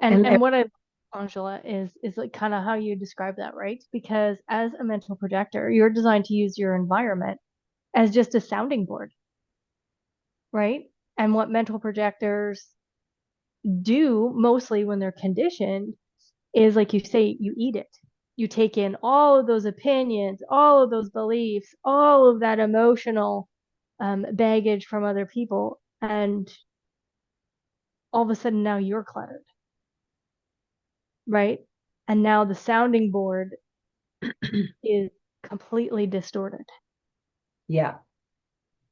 And And what I, Angela, is like kind of how you describe that, right? Because as a mental projector, you're designed to use your environment as just a sounding board, right? And what mental projectors do mostly when they're conditioned is, like you say, you eat it. You take in all of those opinions, all of those beliefs, all of that emotional baggage from other people, and all of a sudden now you're cluttered, right? And now the sounding board is completely distorted. yeah,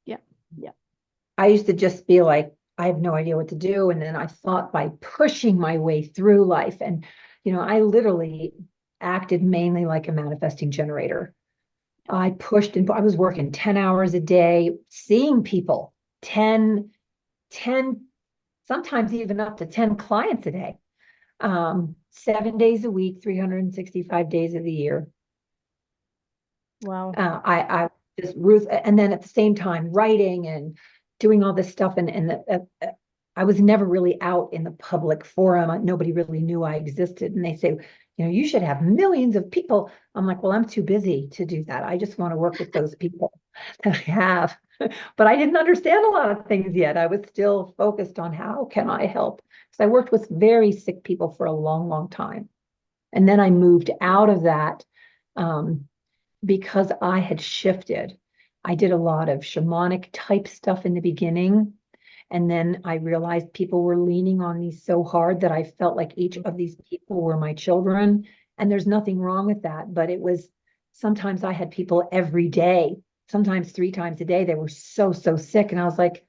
Yeah, yeah, I used to just feel like I have no idea what to do. And then I thought by pushing my way through life, and, I literally acted mainly like a manifesting generator. I pushed and I was working 10 hours a day, seeing people 10, 10, sometimes even up to 10 clients a day, 7 days a week, 365 days of the year. wow. I just Ruth, and then at the same time writing and doing all this stuff, and I was never really out in the public forum. Nobody really knew I existed, and they say, you should have millions of people. I'm like, well, I'm too busy to do that. I just want to work with those people that I have. But I didn't understand a lot of things yet. I was still focused on how can I help? Because I worked with very sick people for a long, long time. And then I moved out of that. Um, because I had shifted. I did a lot of shamanic type stuff in the beginning. And then I realized people were leaning on me so hard that I felt like each of these people were my children. And there's nothing wrong with that. But it was sometimes I had people every day, sometimes 3 times a day. They were so, so sick. And I was like,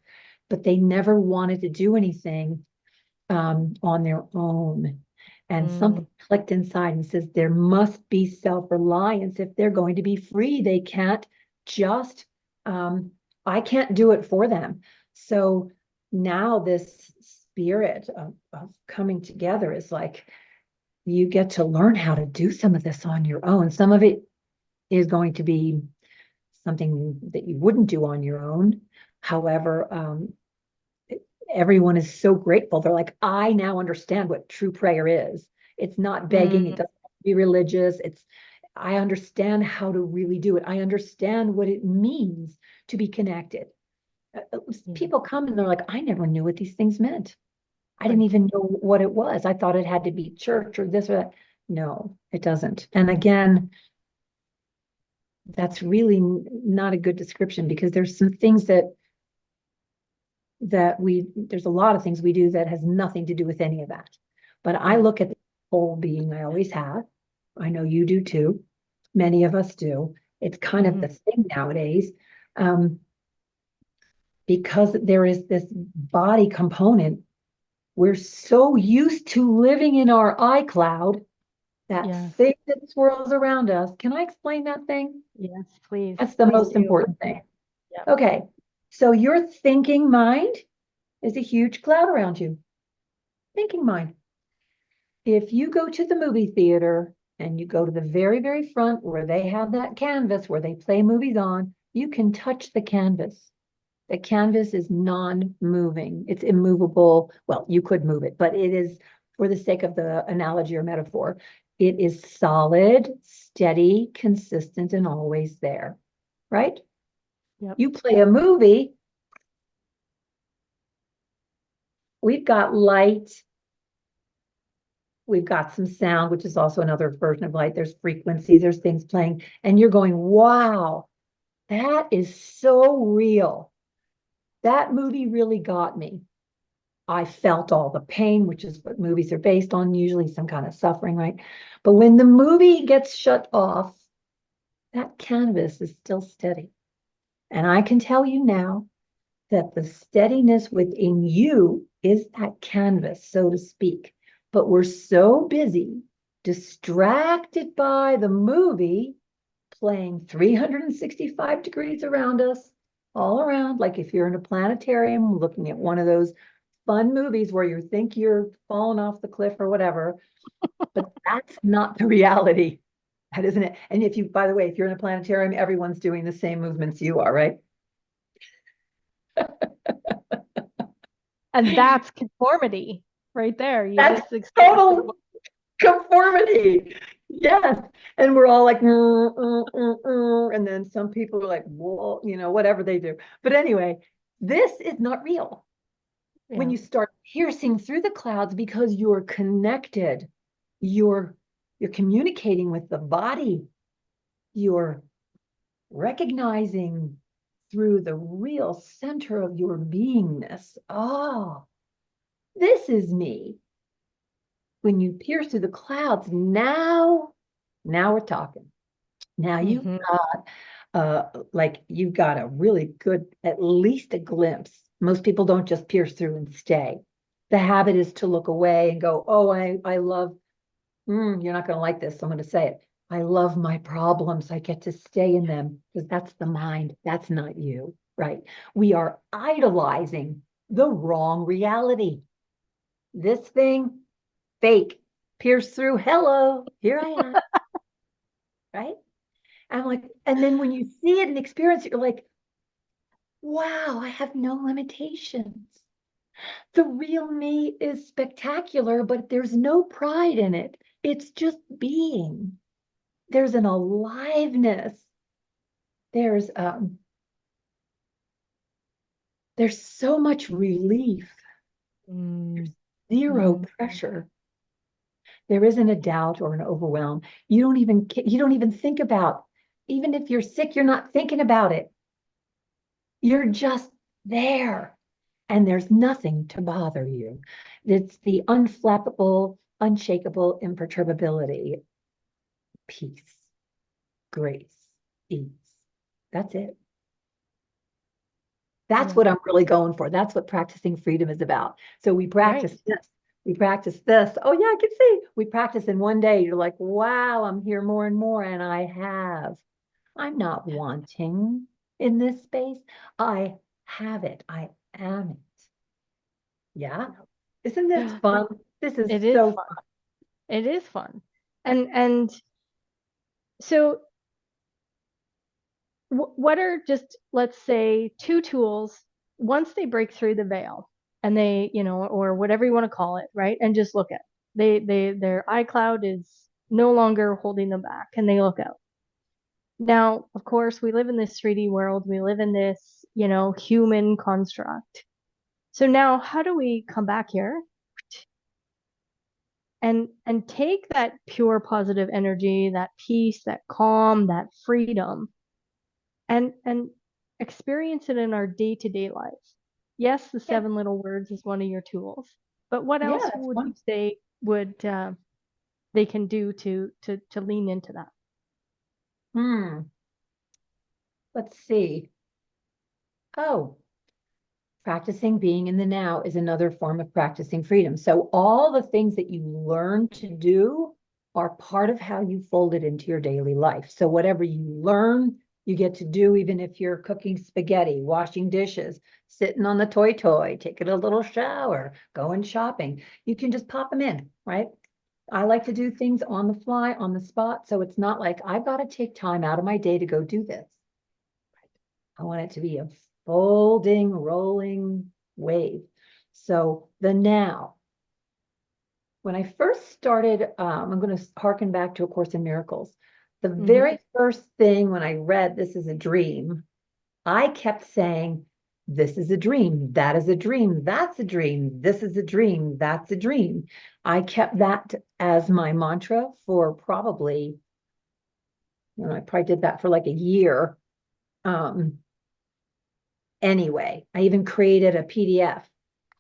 but they never wanted to do anything on their own. And Mm, something clicked inside and says there must be self-reliance if they're going to be free. They can't just, I can't do it for them. So now this spirit of coming together is like, you get to learn how to do some of this on your own. Some of it is going to be something that you wouldn't do on your own. However, everyone is so grateful. They're like, I now understand what true prayer is. It's not begging, it mm, doesn't have to be religious. I understand how to really do it. I understand what it means to be connected. mm. People come and they're like, I never knew what these things meant. I didn't Right. even know what it was. I thought it had to be church or this or that. No, it doesn't. And again, that's really not a good description because there's some things there's a lot of things we do that has nothing to do with any of that. But I Yeah. look at the whole being, I always have. I know you do too. Many of us do. It's kind of Hmm. the thing nowadays, um, because there is this body component. We're so used to living in our iCloud, that Yes. thing that swirls around us. Can I explain that thing? Yes, please. That's the Please most do. important thing. Yeah. Okay. So your thinking mind is a huge cloud around you. Thinking mind. If you go to the movie theater and you go to the very, very front where they have that canvas where they play movies on, you can touch the canvas. The canvas is non-moving. It's immovable. Well, you could move it, but it is, for the sake of the analogy or metaphor, it is solid, steady, consistent, and always there, right? Yep. You play a movie, we've got light, we've got some sound, which is also another version of light. There's frequencies, there's things playing, and you're going, wow, that is so real. That movie really got me. I felt all the pain, which is what movies are based on, usually some kind of suffering, right? But when the movie gets shut off, that canvas is still steady. And I can tell you now that the steadiness within you is that canvas, so to speak. But we're so busy, distracted by the movie playing 365 degrees around us, all around. Like if you're in a planetarium looking at one of those fun movies where you think you're falling off the cliff or whatever, but that's not the reality. That isn't it. And if you, by the way, if you're in a planetarium, everyone's doing the same movements you are, right? And that's conformity. right there. You That's just expressed it. total conformity. Yes. And we're all like, and then some people are like, well, whatever they do. But anyway, this is not real. When Yeah. you start piercing through the clouds because you're connected, you're communicating with the body, you're recognizing through the real center of your beingness. Oh, this is me. When you pierce through the clouds, now we're talking. Now you've Mm-hmm. got you've got a really good, at least a glimpse. Most people don't just pierce through and stay. The habit is to look away and go, oh, I love, you're not going to like this, so I'm going to say it. I love my problems. I get to stay in them because that's the mind. That's not you, right? We are idolizing the wrong reality. This thing, fake, pierce through. Hello, here I am, right? I'm like, and then when you see it and experience it, you're like, wow, I have no limitations. The real me is spectacular, but there's no pride in it. It's just being. There's an aliveness. There's there's so much relief. There's zero pressure. There isn't a doubt or an overwhelm. You don't even think about, even if you're sick, you're not thinking about it. You're just there. And there's nothing to bother you. It's the unflappable, unshakable imperturbability, peace, grace, ease. That's it. That's Yeah. what I'm really going for. That's what practicing freedom is about. So we practice Right. this. We practice this. Oh, yeah, I can see. We practice in one day. You're like, wow, I'm here more and more. And I have. I'm not wanting in this space. I have it. I am it. Yeah. Isn't this fun? This is It is so fun. It is fun. And so what are just, let's say, two tools once they break through the veil and they, or whatever you want to call it, right? And just look at their iCloud is no longer holding them back and they look out. Now, of course, we live in this 3D world. We live in this, human construct. So now how do we come back here and take that pure positive energy, that peace, that calm, that freedom, and experience it in our day-to-day life? Yes, the yeah, 7 little words is one of your tools, but what yeah, else that's would you fun. say would they can do to lean into that? Hmm. Let's see. Oh, practicing being in the now is another form of practicing freedom. So all the things that you learn to do are part of how you fold it into your daily life. So whatever you learn, you get to do, even if you're cooking spaghetti, washing dishes, sitting on the toy, taking a little shower, going shopping. You can just pop them in, right? I like to do things on the fly, on the spot. So it's not like I've got to take time out of my day to go do this. I want it to be a folding, rolling wave. So the now. When I first started, I'm going to harken back to A Course in Miracles. The Mm-hmm. very first thing when I read This is a Dream, I kept saying, this is a dream, that is a dream, that's a dream, this is a dream, that's a dream. I kept that as my mantra for probably, I probably did that for like a year. Anyway, I even created a PDF.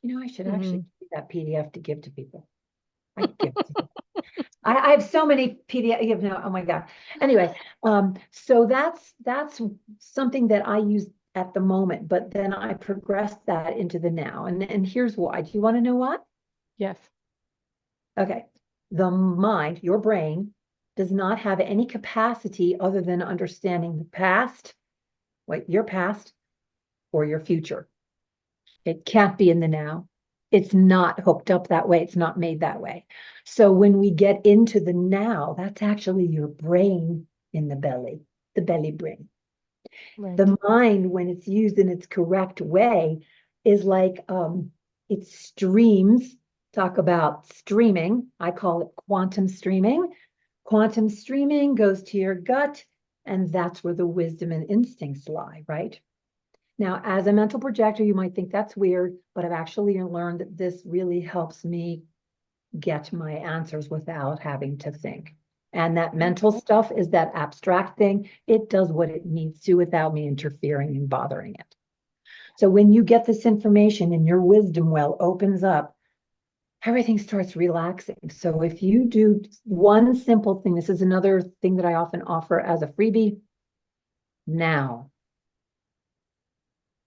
I should Mm-hmm. actually do that PDF to give to people. I could give it to them. I have so many PDF. Oh my God. Anyway, so that's something that I use at the moment, but then I progressed that into the now. And here's why. Do you want to know what? Yes. Okay. The mind, your brain, does not have any capacity other than understanding the past, your past, or your future. It can't be in the now. It's not hooked up that way. It's not made that way. So when we get into the now, that's actually your brain in the belly brain. Right. The mind, when it's used in its correct way, is like it streams talk about streaming. I call it quantum streaming. Quantum streaming goes to your gut, and that's where the wisdom and instincts lie, right? Now, as a mental projector, you might think that's weird, but I've actually learned that this really helps me get my answers without having to think. And that mental stuff is that abstract thing. It does what it needs to without me interfering and bothering it. So when you get this information and your wisdom well opens up, everything starts relaxing. So if you do one simple thing, this is another thing that I often offer as a freebie. Now.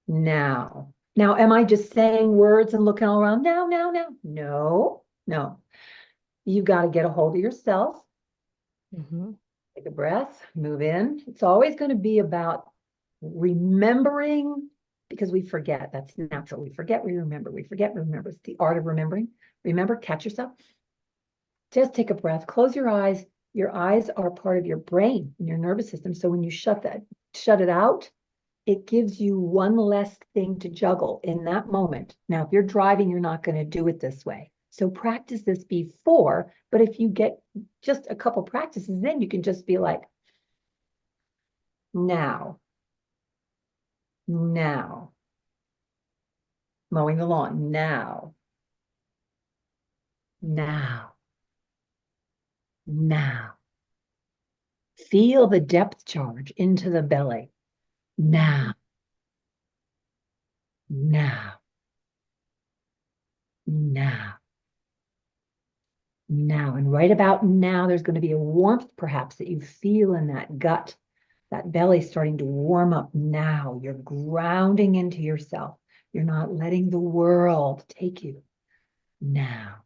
Now, am I just saying words and looking all around? Now. No. You got to get a hold of yourself. Take a breath, move in. It's always going to be about remembering, because we forget. That's natural. We forget, we remember. We forget, we remember. It's the art of remembering. Remember, catch yourself. Just take a breath, close your eyes. Your eyes are part of your brain and your nervous system. So when you shut it out, it gives you one less thing to juggle in that moment. Now, if you're driving, you're not going to do it this way. So practice this before, but if you get just a couple practices, then you can just be like, now, mowing the lawn, now, feel the depth charge into the belly, now, and right about now, there's going to be a warmth perhaps that you feel in that gut, that belly starting to warm up. Now you're grounding into yourself. You're not letting the world take you. Now.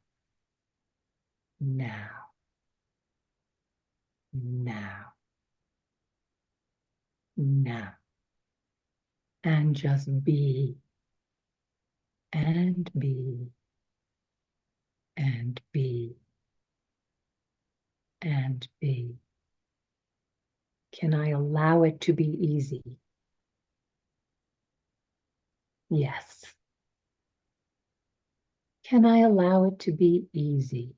And just be, and be, and be, and be. Can I allow it to be easy? Yes. Can I allow it to be easy?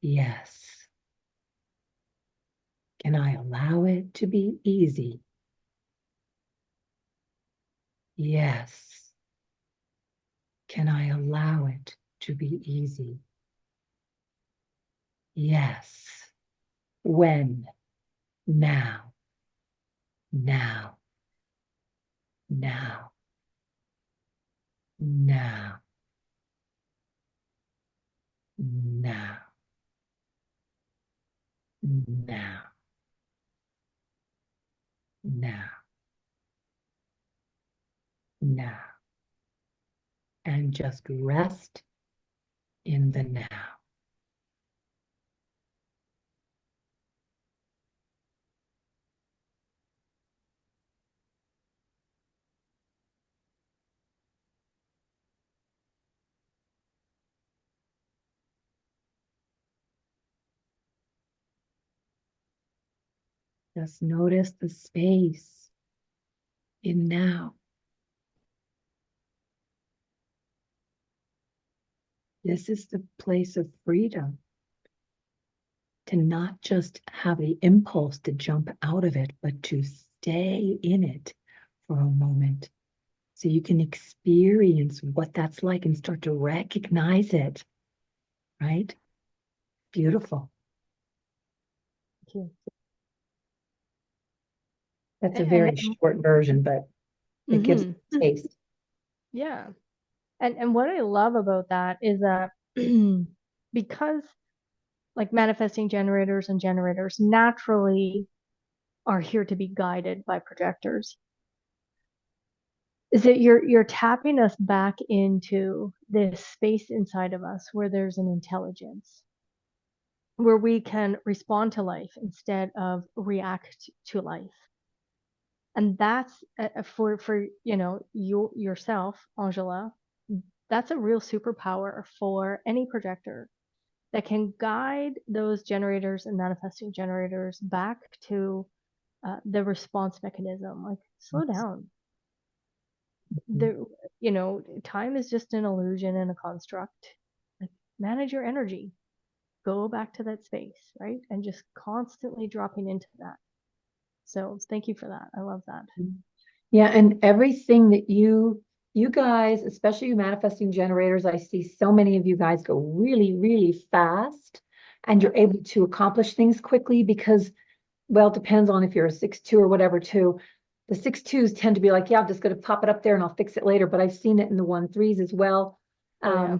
Yes. Can I allow it to be easy? Yes. Can I allow it to be easy? Yes. When? Now. Now. Now. Now. Now. Now. Now. Now. And just rest in the now. Just notice the space in now. This is the place of freedom, to not just have the impulse to jump out of it, but to stay in it for a moment so you can experience what that's like and start to recognize it, right? Beautiful. Thank you. That's a very short version, but it gives a taste. Yeah. And what I love about that is that because like manifesting generators and generators naturally are here to be guided by projectors, is that you're tapping us back into this space inside of us where there's an intelligence, where we can respond to life instead of react to life. And that's for yourself, Angela, that's a real superpower for any projector that can guide those generators and manifesting generators back to the response mechanism. Like, slow down. the, you know, time is just an illusion and a construct. Like, manage your energy, go back to that space, right? And just constantly dropping into that. So thank you for that. I love that. Yeah, and everything that you guys, especially you manifesting generators, I see so many of you guys go really, really fast and you're able to accomplish things quickly because, well, it depends on if you're a 6-2 or whatever too. The 6-2s tend to be like, yeah, I'm just going to pop it up there and I'll fix it later. But I've seen it in the 1-3s as well. Oh yeah.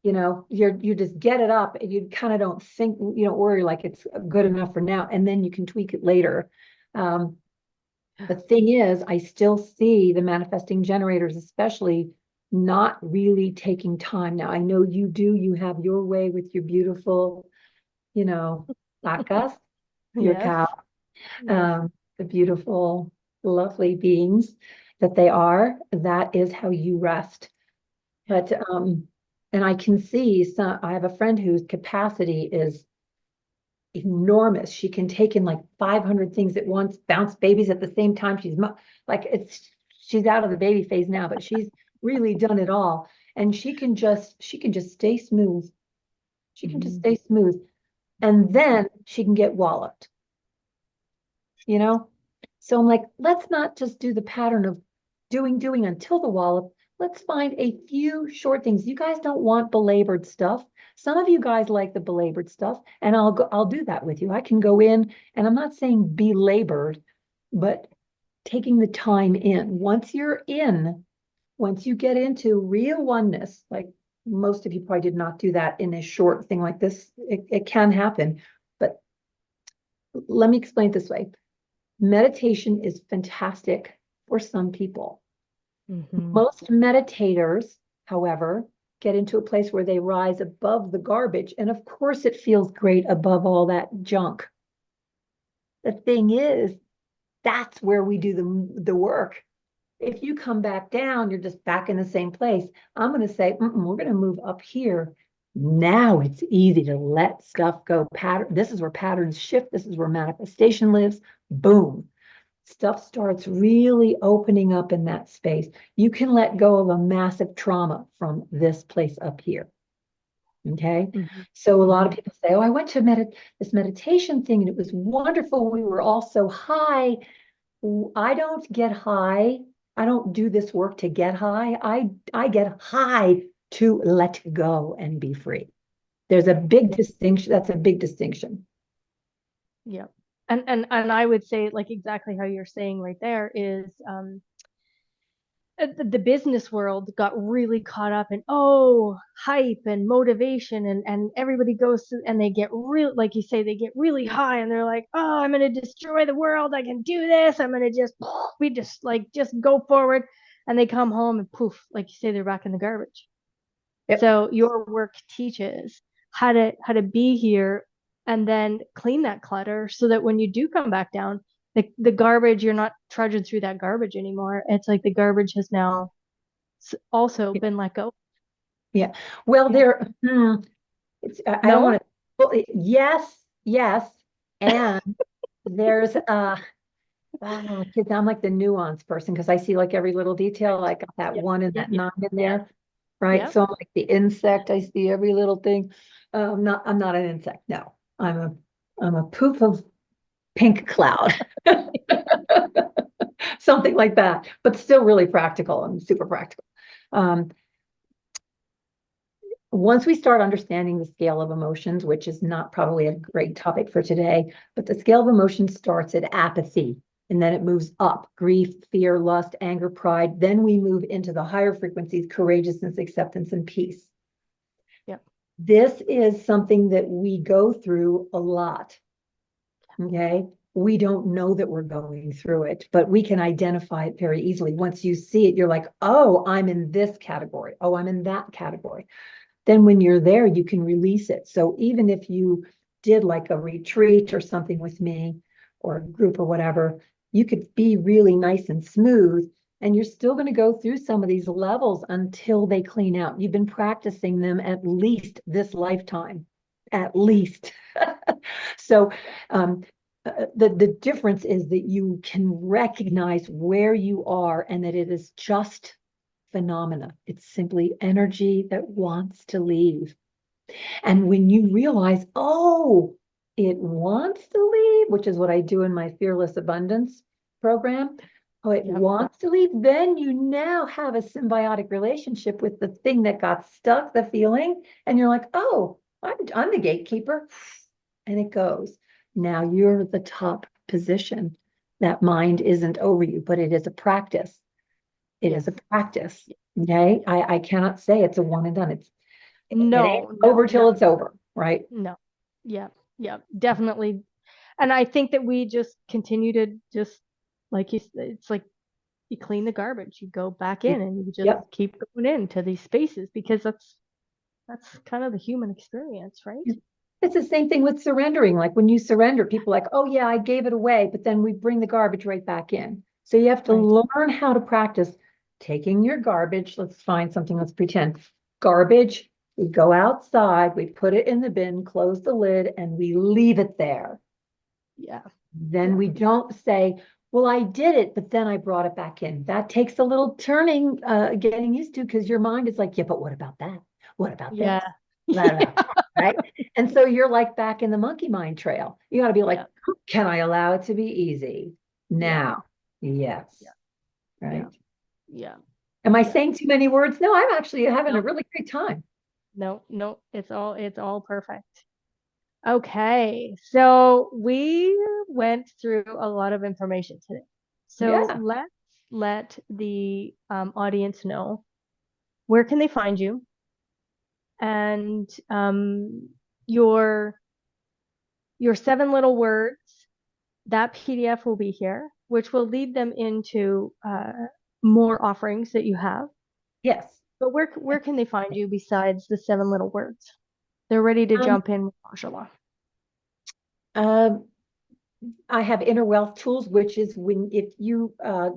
You know, you just get it up and you kind of don't think, you don't worry like it's good enough for now, and then you can tweak it later. The thing is, I still see the manifesting generators, especially, not really taking time. Now, I know you do, you have your way with your beautiful, you know, vacas, your Yes. cow, Yes. the beautiful, lovely beings that they are. That is how you rest. Yeah. But, and I can see some, I have a friend whose capacity is enormous. She can take in like 500 things at once, bounce babies at the same time. Like she's out of the baby phase now, but she's really done it all. And she can just stay smooth. She can just Mhm. stay smooth. And then she can get walloped, you know? So I'm like, let's not just do the pattern of doing until the wallop. Let's find a few short things. You guys don't want belabored stuff. Some of you guys like the belabored stuff, and I'll do that with you. I can go in, and I'm not saying belabored, but taking the time in. Once you get into real oneness, like most of you probably did not do that in a short thing like this. It can happen. But let me explain it this way. Meditation is fantastic for some people. Mhm. Most meditators, however, get into a place where they rise above the garbage. And of course, it feels great above all that junk. The thing is, that's where we do the work. If you come back down, you're just back in the same place. I'm going to say, we're going to move up here. Now it's easy to let stuff go. This is where patterns shift. This is where manifestation lives. Boom. Stuff starts really opening up in that space. You can let go of a massive trauma from this place up here. Okay. Mhm. So a lot of Mhm. people say, oh, I went to this meditation thing and it was wonderful. We were all so high. I don't get high. I don't do this work to get high. I get high to let go and be free. There's a big distinction. That's a big distinction. Yeah. And I would say, like, exactly how you're saying right there is, the business world got really caught up in, hype and motivation, and everybody goes to, and they get real, like you say, they get really high and they're like, oh, I'm going to destroy the world, I can do this, I'm going to just we just like just go forward, and they come home and poof, like you say, they're back in the garbage. Yep. So your work teaches how to be here and then clean that clutter so that when you do come back down, the garbage, you're not trudging through that garbage anymore. It's like the garbage has now also been let go. Yeah. Well, Yeah. I don't No? want to, well, yes, yes. And there's, because I'm like the nuance person because I see like every little detail. I got that Yep. one and Yep. that Yep. nine in Yep. there, right? Yep. So I'm like the insect. I see every little thing. I'm not an insect. No, I'm a poof of pink cloud, something like that, but still really practical and super practical. Um, Once we start understanding the scale of emotions, which is not probably a great topic for today, but the scale of emotions starts at apathy and then it moves up: grief, fear, lust, anger, pride. Then we move into the higher frequencies: courageousness, acceptance, and peace. Yep. This is something that we go through a lot. Okay. We don't know that we're going through it, but we can identify it very easily. Once you see it, you're like, oh, I'm in this category. Oh, I'm in that category. Then when you're there, you can release it. So even if you did like a retreat or something with me or a group or whatever, you could be really nice and smooth. And you're still going to go through some of these levels until they clean out. You've been practicing them at least this lifetime, at least. So the difference is that you can recognize where you are and that it is just phenomena. It's simply energy that wants to leave. And when you realize, oh, it wants to leave, which is what I do in my Fearless Abundance program. Oh, it wants to leave. Then you now have a symbiotic relationship with the thing that got stuck, the feeling. And you're like, oh, I'm the gatekeeper. And it goes. Now you're the top position. That mind isn't over you, but it is a practice. It is a practice. Okay. I cannot say it's a one and done. It ain't over till it's over, right? No. Yeah. Yeah. Definitely. And I think that we just continue to just, like you said, it's like you clean the garbage, you go back in and you just keep going into these spaces, because that's kind of the human experience, right? It's the same thing with surrendering. Like when you surrender, people are like, oh yeah, I gave it away, but then we bring the garbage right back in. So you have to learn how to practice taking your garbage. Let's find something, let's pretend garbage. We go outside, we put it in the bin, close the lid, and we leave it there. Yeah. Then we don't say, well, I did it, but then I brought it back in. That takes a little turning, getting used to, because your mind is like, yeah, but what about that? What about this? Right? And so you're like back in the monkey mind trail. You got to be like, can I allow it to be easy now? Yes. Right. Yeah. Am I saying too many words? No, I'm actually having a really great time. No, it's all perfect. Okay, so we went through a lot of information today. So let's let the audience know, where can they find you, and your 7 little words. That PDF will be here, which will lead them into more offerings that you have. Yes. But where can they find you besides the 7 little words? They're ready to jump in with Angela. I have Inner Wealth Tools, which is if you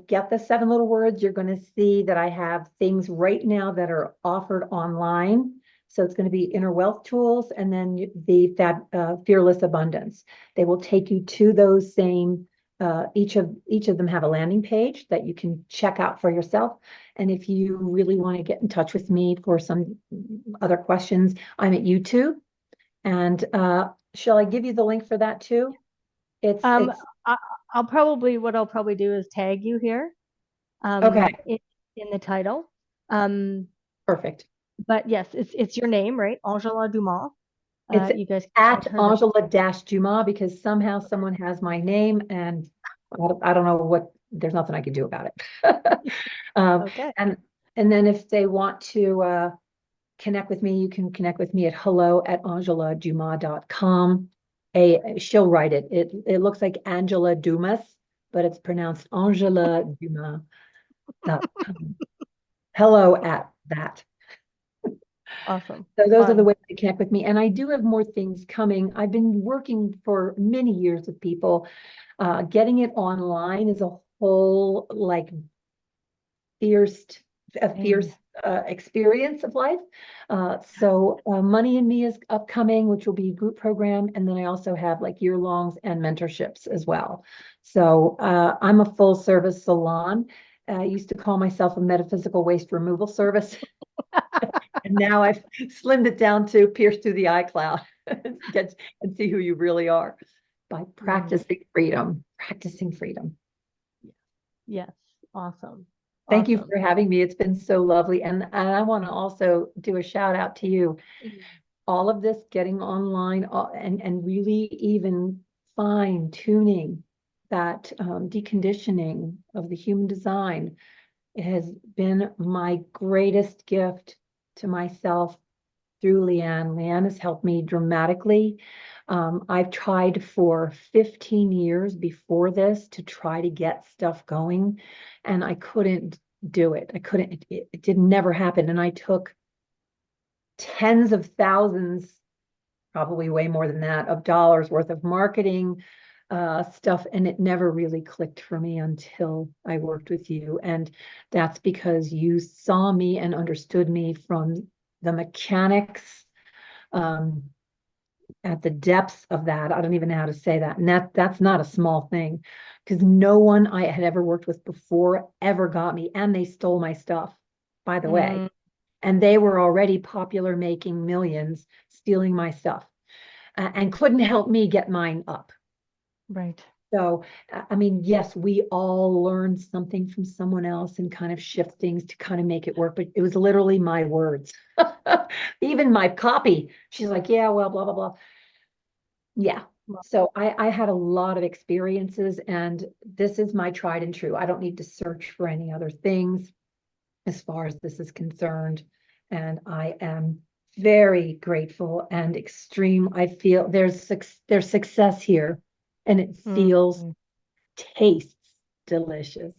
get the 7 little words, you're going to see that I have things right now that are offered online. So it's going to be Inner Wealth Tools, and then the Fearless Abundance. They will take you to those same. Each of them have a landing page that you can check out for yourself. And if you really want to get in touch with me for some other questions, I'm at YouTube. And shall I give you the link for that too? I'll probably do is tag you here. In the title. Perfect. But yes, it's your name, right? Angela Dumas. It's you guys at Angela-Dumas, because somehow someone has my name, and I don't know what. There's nothing I can do about it. And then if they want to connect with me, you can connect with me at hello@angeladumas.com. She'll write it. It looks like Angela Dumas, but it's pronounced Angela Dumas. Hello at that. Awesome. So those are the ways to connect with me. And I do have more things coming. I've been working for many years with people. Getting it online is a whole fierce experience of life. So Money in Me is upcoming, which will be a group program. And then I also have year-longs and mentorships as well. So I'm a full service salon. I used to call myself a metaphysical waste removal service. And now I've slimmed it down to pierce through the eye cloud and see who you really are by practicing freedom. Yes. Awesome. Thank you for having me. It's been so lovely. And I want to also do a shout out to you. All of this getting online and really even fine tuning that deconditioning of the human design has been my greatest gift to myself through Leann. Leann has helped me dramatically. I've tried for 15 years before this to try to get stuff going, and I couldn't do it. It did never happen. And I took tens of thousands, probably way more than that, of dollars worth of marketing stuff, and it never really clicked for me until I worked with you. And that's because you saw me and understood me from the mechanics at the depths of that. I don't even know how to say that. And that's not a small thing, because no one I had ever worked with before ever got me, and they stole my stuff. by the way. Mm, And they were already popular, making millions, stealing my stuff, and couldn't help me get mine up. right. So, I mean, yes, we all learned something from someone else and kind of shift things to kind of make it work, but it was literally my words. Even my copy, she's like, yeah, well, blah, blah, blah. Yeah. Well, So I had a lot of experiences, and this is my tried and true. I don't need to search for any other things as far as this is concerned. And I am very grateful and extreme. I feel there's success here, and it feels, mm, tastes delicious.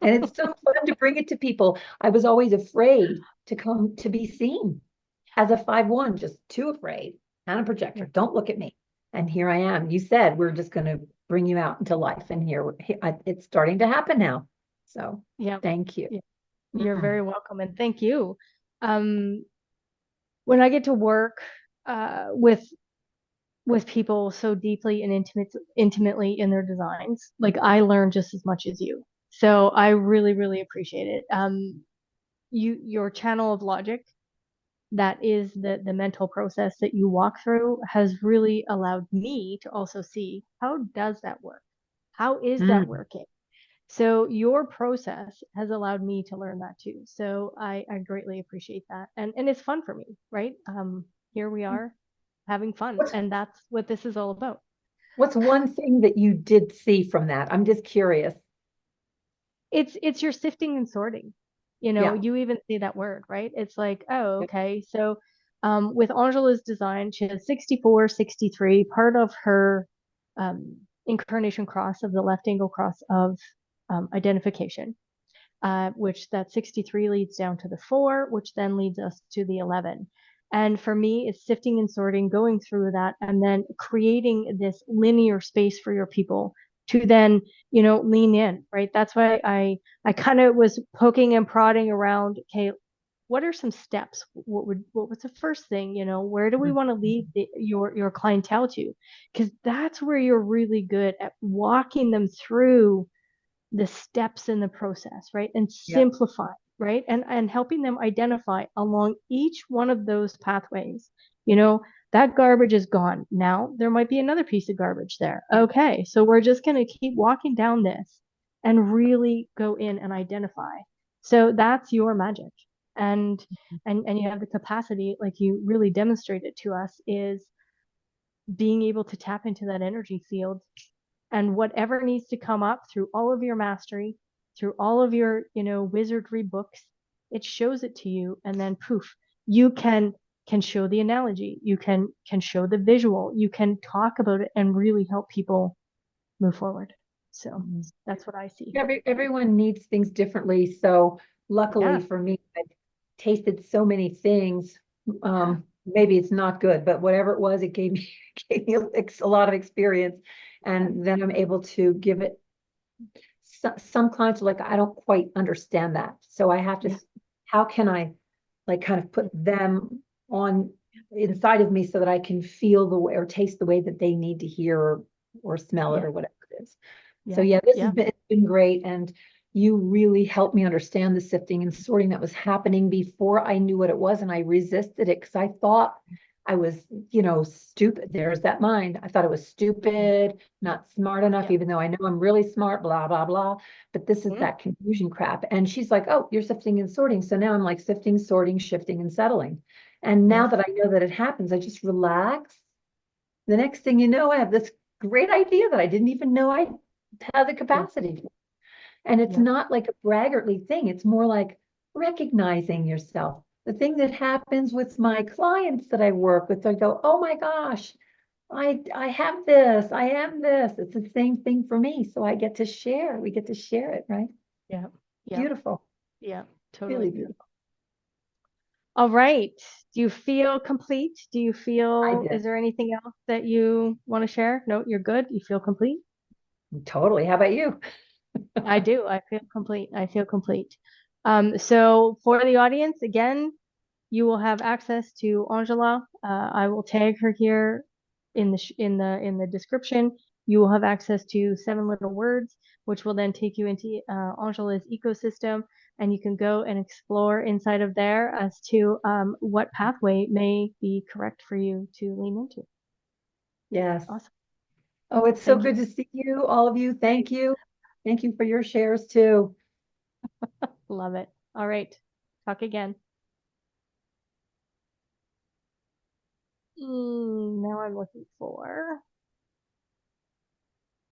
And it's so fun to bring it to people. I was always afraid to come to be seen as a 5/1, just too afraid. And a projector, right. don't look at me. And here I am. You said we're just going to bring you out into life, and it's starting to happen now. So Yeah. thank you. Yeah. You're Mm. very welcome, and thank you. Um, when I get to work with people so deeply and intimately in their designs, like I learn just as much as you. So I really, really appreciate it. Your channel of logic, that is the mental process that you walk through, has really allowed me to also see, how does that work? How is that Mm. working? So your process has allowed me to learn that too. So I greatly appreciate that. And it's fun for me, right? Here we are having fun. What's And that's what this is all about. what's one thing that you did see from that? I'm just curious. It's your sifting and sorting. Yeah. You even see that word, right? It's like, oh, Yep. okay. So with Angela's design, she has 64, 63. Part of her incarnation cross of the left angle cross of identification, which that 63 leads down to the 4, which then leads us to the 11. And for me, it's sifting and sorting, going through that, and then creating this linear space for your people to then, lean in, right? That's why I kind of was poking and prodding around. Okay, what are some steps? What was the first thing? Where do we Mhm. want to lead your clientele to? Because that's where you're really good at walking them through the steps in the process, right? And Yep. simplify, right? And helping them identify along each one of those pathways, you know, that garbage is gone. Now there might be another piece of garbage there. Okay, so we're just going to keep walking down this and really go in and identify. So that's your magic. And and you have the capacity, like you really demonstrated to us, is being able to tap into that energy field, and whatever needs to come up through all of your mastery, through all of your, wizardry books, it shows it to you, and then poof, you can show the analogy, you can show the visual, you can talk about it and really help people move forward. So Mhm. that's what I see. Everyone needs things differently. So luckily Yeah. for me, I've tasted so many things. Yeah. Maybe it's not good, but whatever it was, it gave me gave me a lot of experience. Yeah. And then I'm able to give it. Some clients are like, I don't quite understand that. So I have to, Yeah. how can I like kind of put them on inside of me so that I can feel the way or taste the way that they need to hear, or smell it, Yeah. or whatever it is. So Yeah. yeah, this has Yeah. been great. And you really helped me understand the sifting and sorting that was happening before I knew what it was. And I resisted it because I thought I was, stupid. There's that mind. I thought it was Yeah. stupid, not smart enough, Yeah. even though I know I'm really smart, blah, blah, blah. But this is Mhm. that confusion crap. And she's like, oh, you're sifting and sorting. So now I'm like sifting, sorting, shifting, and settling. And now Yes. that I know that it happens, I just relax. The next thing you know, I have this great idea that I didn't even know I had the Yeah. capacity for. And it's Yeah. not like a braggartly thing. It's more like recognizing yourself. The thing that happens with my clients that I work with, I go, oh my gosh, I have this, I am this. It's the same thing for me. So I get to share. We get to share it, right? Yeah. Yeah. Beautiful. Yeah. Really Totally. beautiful. All right. Do you feel complete? I Is did. there anything else that you want to share? No, you're good. You feel complete? Totally. How about you? I do. I feel complete. I feel complete. So for the audience, again, you will have access to Angela. I will tag her here in the description. You will have access to 7 little words, which will then take you into Angela's ecosystem. and you can go and explore inside of there as to what pathway may be correct for you to lean into. Yes. Awesome. Oh, it's so Thank you. good to see you, all of you. Thank you. Thank you for your shares too. Love it. All right. Talk again. Now I'm looking for